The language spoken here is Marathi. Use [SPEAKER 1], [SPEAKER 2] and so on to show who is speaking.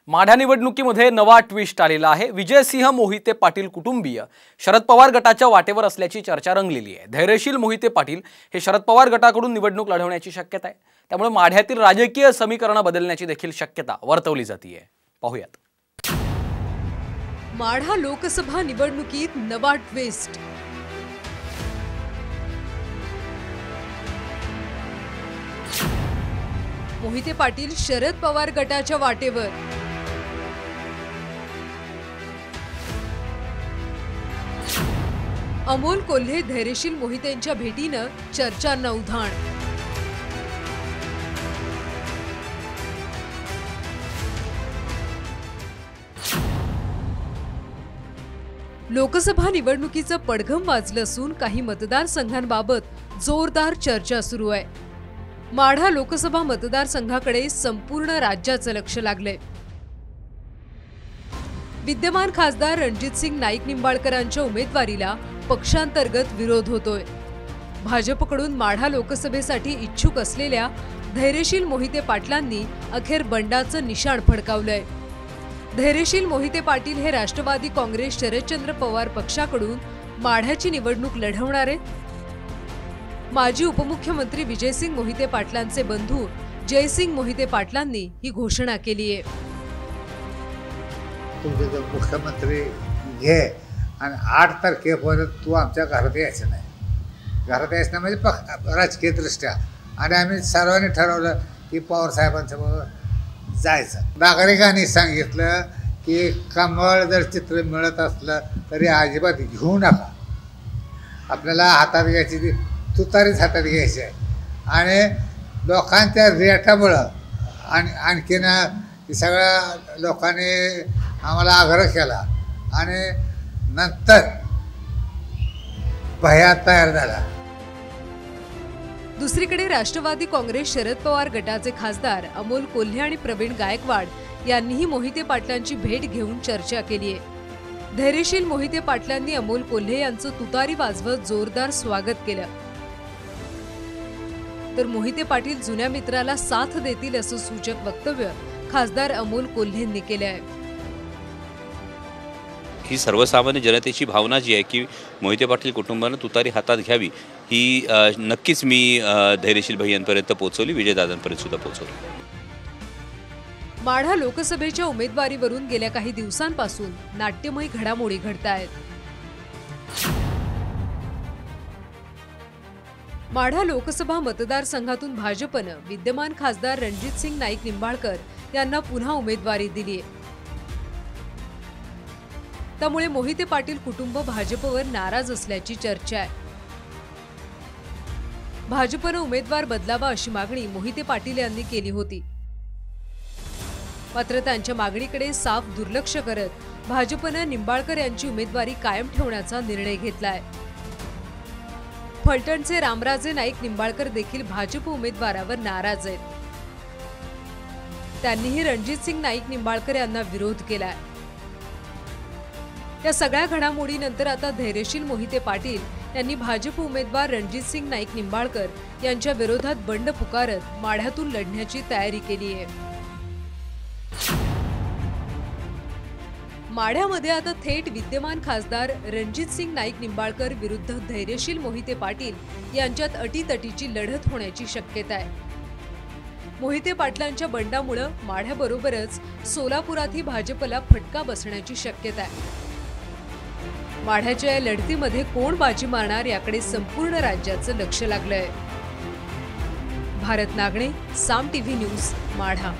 [SPEAKER 1] माढा निवडणुकीमध्ये नवा ट्विस्ट आलेला आहे। विजयसिंह मोहिते पाटील कुटुंबीय शरद पवार गटाच्या वाटेवर असल्याची चर्चा रंगलेली आहे। धैर्यशील मोहिते पाटील हे शरद पवार गटाकडून निवडणूक लढवण्याची शक्यता आहे। त्यामुळे माढ्यातील राजकीय समीकरण बदलण्याची देखील शक्यता वर्तवली जाते आहे। पाहूयात।
[SPEAKER 2] माढा लोकसभा निवडणुकीत नवा ट्विस्ट। मोहिते पाटील शरद पवार गटाच्या वाटेवर। अमोल कोल्हे धैर्यशील मोहितेंच्या भेटीनं चर्चांना उधाण। लोकसभा निवडणुकीचं पडघम वाजलं असून काही मतदारसंघांबाबत जोरदार चर्चा सुरू आहे। माढा लोकसभा मतदारसंघाकडे संपूर्ण राज्याचं लक्ष लागलंय। विद्यमान खासदार रणजितसिंग नाईक निंबाळकरांच्या उमेदवारीला पक्षांतर्गत विरोध होतोय। भाजपकडून माढा लोकसभेसाठी इच्छुक असलेल्या धैर्यशील मोहिते पाटलांनी अखेर बंडाचं निशाण फडकावलंय। धैर्यशील मोहिते पाटील हे राष्ट्रवादी काँग्रेस शरदचंद्र पवार पक्षाकडून माढ्याची निवडणूक लढवणार आहेत। माजी उपमुख्यमंत्री विजयसिंग मोहिते पाटलांचे बंधू जयसिंग मोहिते पाटलांनी ही घोषणा केली आहे।
[SPEAKER 3] तुझे जर मुख्यमंत्री घे आणि 8 तारखेपर्यंत तू आमच्या घरात यायचं नाही। घरात यायचं नाही म्हणजे राजकीय दृष्ट्या। आणि आम्ही सर्वांनी ठरवलं की पवार साहेबांच्या बरोबर जायचं। नागरिकांनी सांगितलं की कमळ जर चित्र मिळत असलं तरी अजिबात घेऊ नका। आपल्याला हातात घ्यायची ती तुतारीच हातात घ्यायची आहे। आणि लोकांच्या रेटामुळं आणखीन सगळ्या लोकांनी आम्हाला आग्रह केला आणि नंतर भया तयार झाला।
[SPEAKER 2] दुसरीकडे राष्ट्रवादी काँग्रेस शरद पवार गटाचे खासदार अमोल कोल्हे आणि प्रवीण गायकवाड यांनीही मोहिते पाटलांची भेट घेऊन चर्चा केली आहे। धैर्यशील मोहिते पाटलांनी अमोल कोल्हे यांचं तुतारी वाजवत जोरदार स्वागत केलं। तर मोहिते पाटील जुन्या मित्राला साथ देतील असं सूचक वक्तव्य खासदार अमोल कोल्हेंनी केलं आहे।
[SPEAKER 4] ही सर्वसामान्य जनतेची भावना जी आहे की मोहिते पाटील कुटुंबाने तुतारी हातात घ्यावी ही नक्कीच मी धैर्यशील भैयांपर्यंत पोहोचवली, विजयदादांपर्यंत सुद्धा पोहोचवली।
[SPEAKER 2] माढा लोकसभेच्या उमेदवारीवरून गेल्या काही दिवसांपासून नाट्यमय घडामोडी घडतायत। माढा लोकसभा मतदारसंघातून भाजपनं विद्यमान खासदार रणजितसिंग नाईक निंबाळकर यांना पुन्हा उमेदवारी दिली आहे। त्यामुळे मोहिते पाटील कुटुंब भाजपवर नाराज असल्याची चर्चा आहे। भाजपनं उमेदवार बदलावा अशी मागणी मोहिते पाटील यांनी केली होती। मात्र त्यांच्या मागणीकडे साफ दुर्लक्ष करत भाजपनं निंबाळकर यांची उमेदवारी कायम ठेवण्याचा निर्णय घेतलाय। फलटणचे रामराजे नाईक निंबाळकर देखील भाजप उमेदवारावर नाराज आहेत। त्यांनीही रणजितसिंग नाईक निंबाळकर यांना विरोध केलाय। या सगळ्या घडामोडीनंतर आता धैर्यशील मोहिते पाटील यांनी भाजप उमेदवार रणजितसिंग नाईक निंबाळकर यांच्या विरोधात बंड पुकारत माढ्यातून लढण्याची तयारी केली आहे। माढ्यामध्ये आता थेट विद्यमान खासदार रणजितसिंग नाईक निंबाळकर विरुद्ध धैर्यशील मोहिते पाटील यांच्यात अटीतटीची लढत होण्याची शक्यता आहे। मोहिते पाटलांच्या बंडामुळे माढ्याबरोबरच सोलापुरातही भाजपला फटका बसण्याची शक्यता आहे। माढ्याच्या या लढतीमध्ये कोण बाजी मारणार याकडे संपूर्ण राज्याचं लक्ष लागलंय। भारत नागणे, साम टीव्ही न्यूज, माढा।